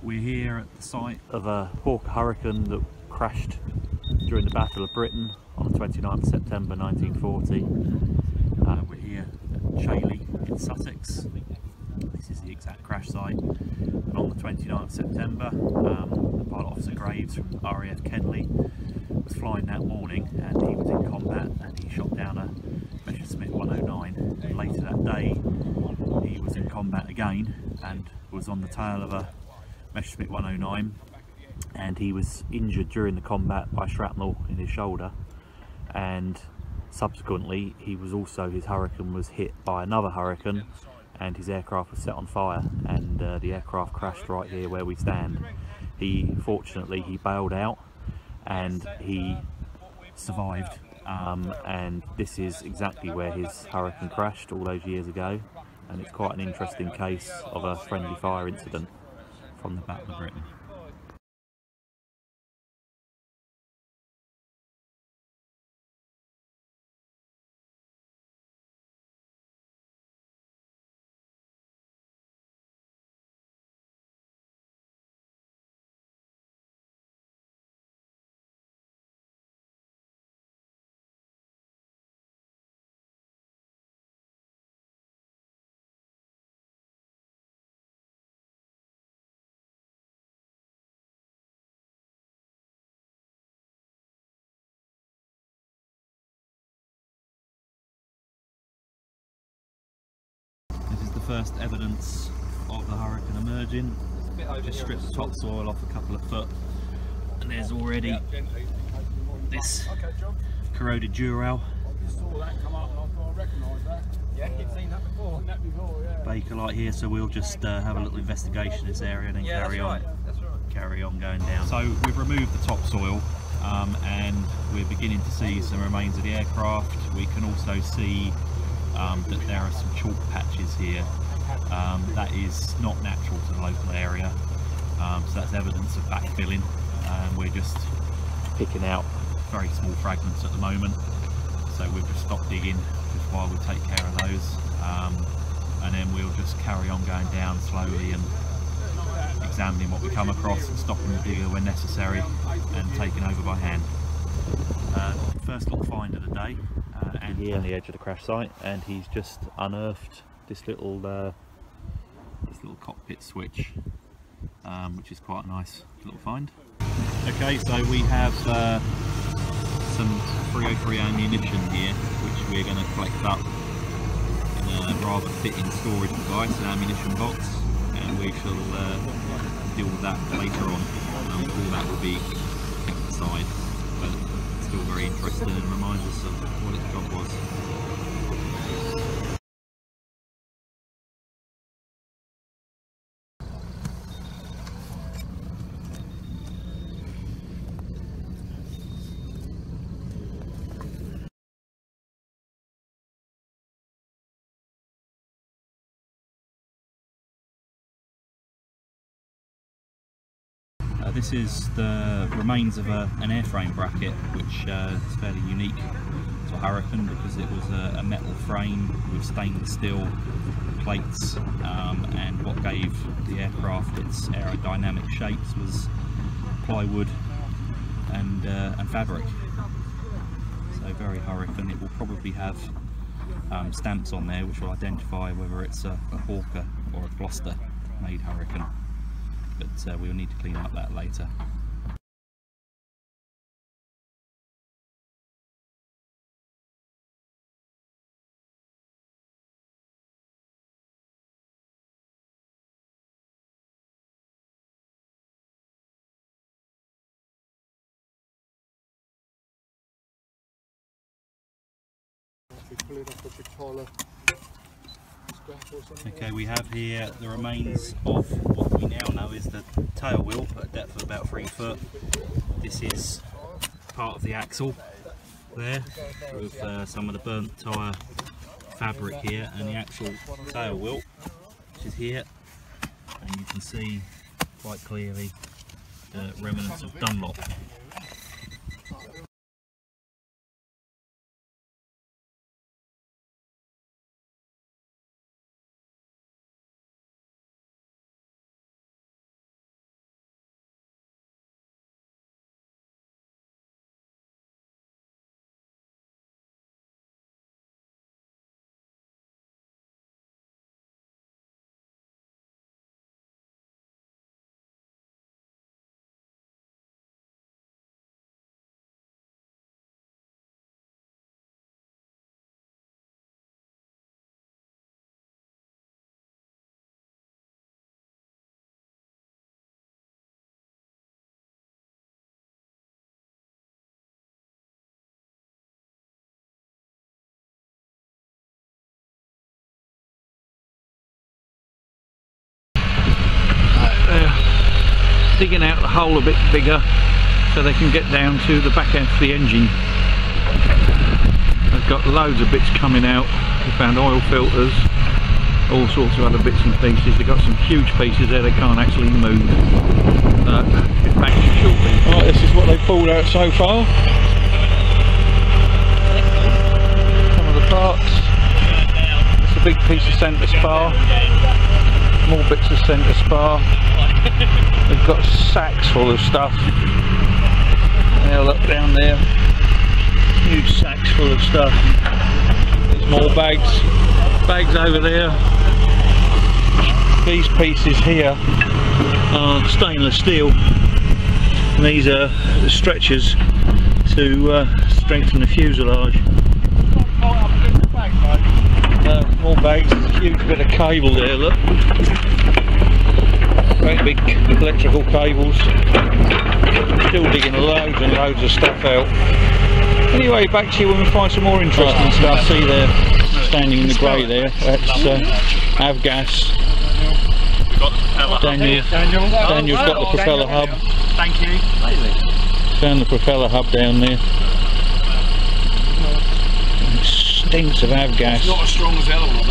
We're here at the site of a Hawker Hurricane that crashed during the Battle of Britain on the 29th September 1940. We're here at Chailey in Sussex. This is the exact crash site. And on the 29th September, the pilot officer Graves from RAF Kenley was flying that morning, and he was in combat and he shot down a Messerschmitt 109. And later that day he was in combat again and was on the tail of a Messerschmitt 109, and he was injured during the combat by shrapnel in his shoulder, and subsequently his Hurricane was hit by another Hurricane and his aircraft was set on fire, and the aircraft crashed right here where we stand. Fortunately he bailed out and he survived, and this is exactly where his Hurricane crashed all those years ago, and it's quite an interesting case of a friendly fire incident from the Battle of Britain. This is the first evidence of the Hurricane emerging. Just stripped the topsoil off a couple of foot, and there's already this corroded dural. Bakelite here, so we'll just have a little investigation in this area and then carry on going down. So we've removed the topsoil, and we're beginning to see some remains of the aircraft. We can also see that there are some chalk patches here. That is not natural to the local area, so that's evidence of backfilling. We're just picking out very small fragments at the moment, so we've just stopped digging just while we take care of those, and then we'll just carry on going down slowly and examining what we come across and stopping the digger when necessary and taking over by hand. First little find of the day, and here on the edge of the crash site, and he's just unearthed this little cockpit switch, which is quite a nice little find. Okay, so we have some 303 ammunition here, which we're going to collect up in a rather fitting storage device, an ammunition box, and we shall deal with that later on. All that will be kept aside, but still very interesting and reminds us of what its job was. This is the remains of an airframe bracket, which is fairly unique to a Hurricane because it was a metal frame with stainless steel plates, and what gave the aircraft its aerodynamic shapes was plywood and fabric. So very Hurricane. It will probably have stamps on there which will identify whether it's a Hawker or a Gloucester made Hurricane, but we'll need to clean up that later. Okay, we have here the remains of what we now know is the tail wheel at a depth of about 3 foot. This is part of the axle there, with some of the burnt tyre fabric here, and the actual tail wheel, which is here, and you can see quite clearly the remnants of Dunlop. digging out the hole a bit bigger so they can get down to the back end of the engine. They've got loads of bits coming out. They found oil filters, all sorts of other bits and pieces. They've got some huge pieces there they can't actually move. Get back to shortly. Right, this is what they've pulled out so far. Some of the parts. It's a big piece of centre spar. More bits of centre spar. They've got sacks full of stuff. Now look down there. Huge sacks full of stuff. There's more bags. Bags over there. These pieces here are stainless steel. And these are the stretchers to strengthen the fuselage. More bags. There's a huge bit of cable there, look. Great big electrical cables. Still digging loads and loads of stuff out. Anyway, back to you when we find some more interesting stuff. See there, standing in the grey there, that's Avgas. Daniel's got the propeller hub. Thank you. Found the propeller hub down there. It stinks of Avgas. Not as strong as the other one,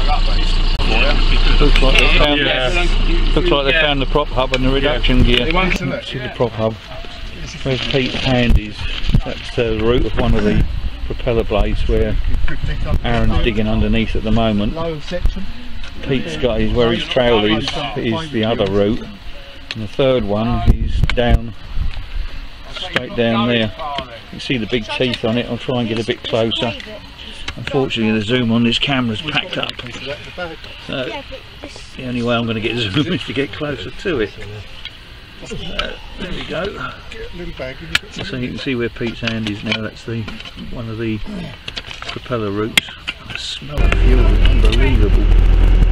Looks like they found the prop hub and the reduction gear. See the prop hub. Where's Pete's handies? That's the root of one of the propeller blades where Aaron's digging underneath at the moment. Pete's got where his trail is the other root, and the third one is down, straight down there. You can see the big teeth on it. I'll try and get a bit closer. Unfortunately the zoom on this camera's packed up, so the only way I'm going to get zoom is to get closer to it. There we go. So you can see where Pete's hand is now. That's one of the propeller roots. The smell of fuel is unbelievable.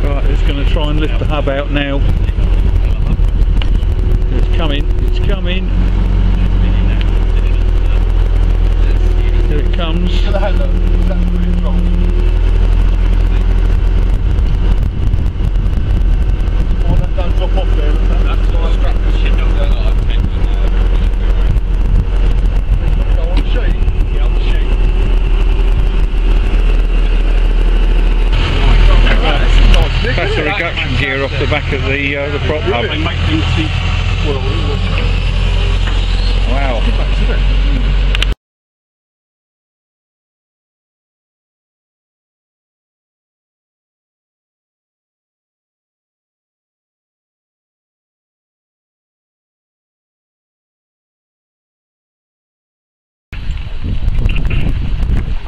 Right, it's going to try and lift the hub out now. It's coming, it's coming. Here it comes. That's the reduction gear off the back of the prop hub. Wow.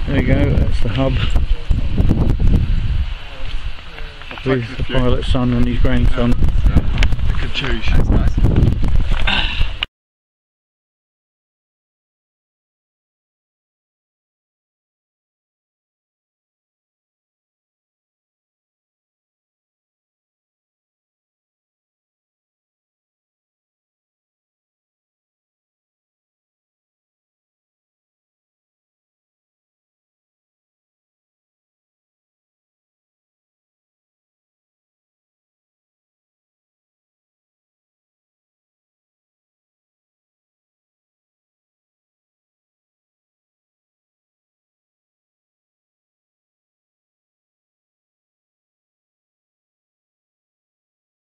There you go, that's the hub. With the pilot's son and his grandson. You can choose.